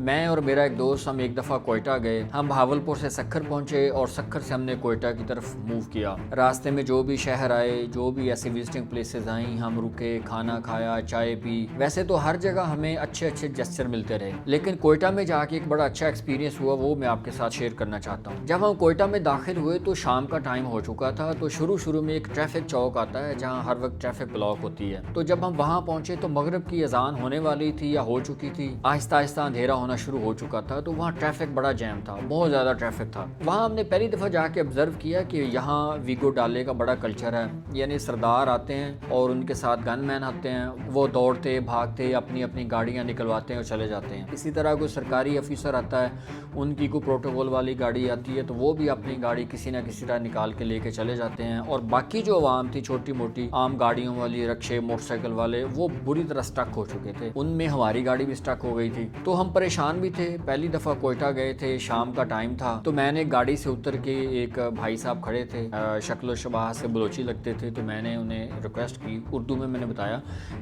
मैं और मेरा एक दोस्त हम एक दफ़ा कोयटा गए। हम बहावलपुर से सक्खर पहुंचे और सक्खर से हमने कोयटा की तरफ मूव किया। रास्ते में जो भी शहर आए, जो भी ऐसी विजिटिंग प्लेसेस आई, हम रुके, खाना खाया, चाय पी। वैसे तो हर जगह हमें अच्छे अच्छे जेस्चर मिलते रहे, लेकिन कोयटा में जाके एक बड़ा अच्छा एक्सपीरियंस हुआ, वो मैं आपके साथ शेयर करना चाहता हूँ। जब हम कोयटा में दाखिल हुए तो शाम का टाइम हो चुका था। तो शुरू में एक ट्रैफिक चौक आता है जहाँ हर वक्त ट्रैफिक ब्लॉक होती है। तो जब हम वहाँ पहुंचे तो मगरिब की अजान होने वाली थी या हो चुकी थी, आहिस्ता आहिस्ता अंधेरा होना शुरू हो चुका था। तो वहाँ ट्रैफिक बड़ा जैम था, बहुत ज़्यादा ट्रैफिक था। वहाँ हमने पहली दफ़ा जाके ऑब्जर्व किया कि यहाँ वीगो डाले का बड़ा कल्चर है, यानी सरदार आते हैं और उनके साथ गन मैन आते हैं। वो दौड़ते भागते अपनी अपनी गाड़ियाँ निकलवाते हैं और चले जाते हैं। इसी तरह कोई सरकारी ऑफिसर आता है, उनकी कोई प्रोटोकॉल वाली गाड़ी आती है तो वो भी अपनी गाड़ी किसी ना किसी तरह निकाल के लेके चले जाते हैं। और बाकी जो आवाम थी, छोटी मोटी आम गाड़ियों वाली, रिक्शे, मोटरसाइकिल वाले, वो बुरी तरह स्टक हो चुके थे। उनमें हमारी गाड़ी भी स्टक हो गई थी। तो हम परेशान भी थे। पहली दफ़ा कोयटा गए थे, शाम का टाइम था। तो मैंने गाड़ी से उतर के, एक भाई साहब खड़े थे, शक्ल शबाह से बलोची लगते थे, तो मैंने उन्हें रिक्वेस्ट की, उर्दू में मैंने बताया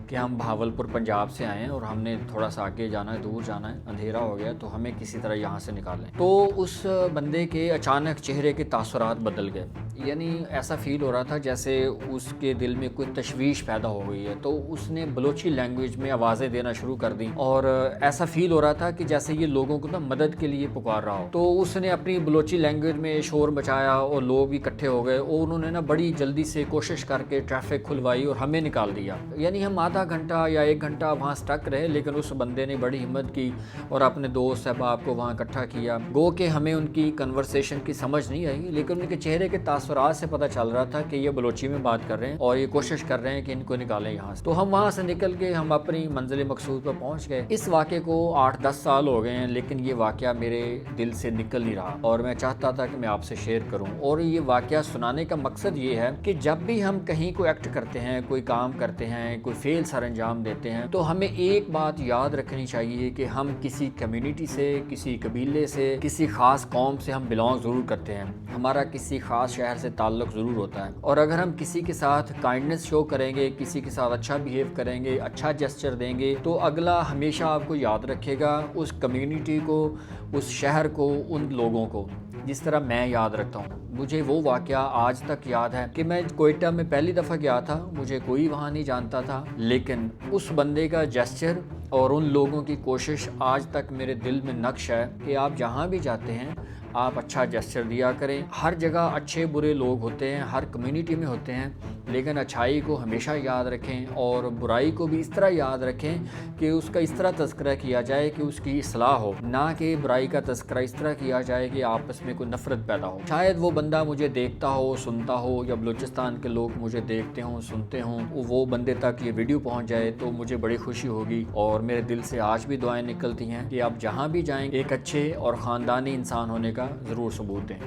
कि हम बहावलपुर पंजाब से आए हैं और हमने थोड़ा सा आगे जाना है, दूर जाना है, अंधेरा हो गया, तो हमें किसी तरह यहाँ से निकालें। तो उस बंदे के अचानक चेहरे के तासुरात बदल गए, यानी ऐसा फील हो रहा था जैसे उसके दिल में कोई तशवीश पैदा हो गई है। तो उसने बलोची लैंग्वेज में आवाज़ें देना शुरू कर दी और ऐसा फील हो रहा था कि जैसे ये लोगों को ना मदद के लिए पुकार रहा हो। तो उसने अपनी बलोची लैंग्वेज में शोर मचाया और लोग इकट्ठे हो गए और उन्होंने ना बड़ी जल्दी से कोशिश करके ट्रैफिक खुलवाई और हमें निकाल दिया। यानी हम आधा घंटा या 1 घंटा वहाँ स्टक रहे, लेकिन उस बंदे ने बड़ी हिम्मत की और अपने दोस्त अहबाब को वहाँ इकट्ठा किया। गो के हमें उनकी कन्वर्सेशन की समझ नहीं आई, लेकिन उनके चेहरे के तासुरात से पता चल रहा था कि ये बलोची में बात कर रहे हैं और ये कोशिश कर रहे हैं कि इनको निकालें यहाँ से। तो हम वहाँ से निकल के हम अपनी मंजिल मकसूद पर पहुँच गए। इस वाक़े को 8-10 साल हो गए हैं, लेकिन ये वाक़या मेरे दिल से निकल नहीं रहा और मैं चाहता था कि मैं आपसे शेयर करूँ। और ये वाक़या सुनाने का मकसद ये है कि जब भी हम कहीं को एक्ट करते हैं, कोई काम करते हैं, कोई फेल सर अंजाम देते हैं, तो हमें एक बात याद रखनी चाहिए कि हम किसी कम्युनिटी से, किसी कबीले से, किसी ख़ास कौम से हम बिलोंग ज़रूर करते हैं। हमारा किसी ख़ास शहर से ताल्लुक़ ज़रूर होता है। और अगर हम किसी के साथ काइंडनेस शो करेंगे, किसी के साथ अच्छा बिहेव करेंगे, अच्छा जेस्चर देंगे, तो अगला हमेशा आपको याद रखेगा, उस कम्युनिटी को, उस शहर को, उन लोगों को, जिस तरह मैं याद रखता हूँ। मुझे वो वाक़या आज तक याद है कि मैं कोयटा में पहली दफ़ा गया था, मुझे कोई वहाँ नहीं जानता था, लेकिन उस बंदे का जेस्चर और उन लोगों की कोशिश आज तक मेरे दिल में नक्श है कि आप जहाँ भी जाते हैं आप अच्छा जेस्चर दिया करें। हर जगह अच्छे बुरे लोग होते हैं, हर कम्युनिटी में होते हैं, लेकिन अच्छाई को हमेशा याद रखें और बुराई को भी इस तरह याद रखें कि उसका इस तरह तज़किरा किया जाए कि उसकी इस्लाह हो, ना कि बुराई का तज़किरा इस तरह किया जाए कि आपस में कोई नफ़रत पैदा हो। शायद वो बंदा मुझे देखता हो, सुनता हो, या बलूचिस्तान के लोग मुझे देखते हों, सुनते हों, वो बंदे तक ये वीडियो पहुँच जाए तो मुझे बड़ी खुशी होगी। और मेरे दिल से आज भी दुआएं निकलती हैं कि आप जहाँ भी जाएँ एक अच्छे और ख़ानदानी इंसान होने का ज़रूर सबूत दें।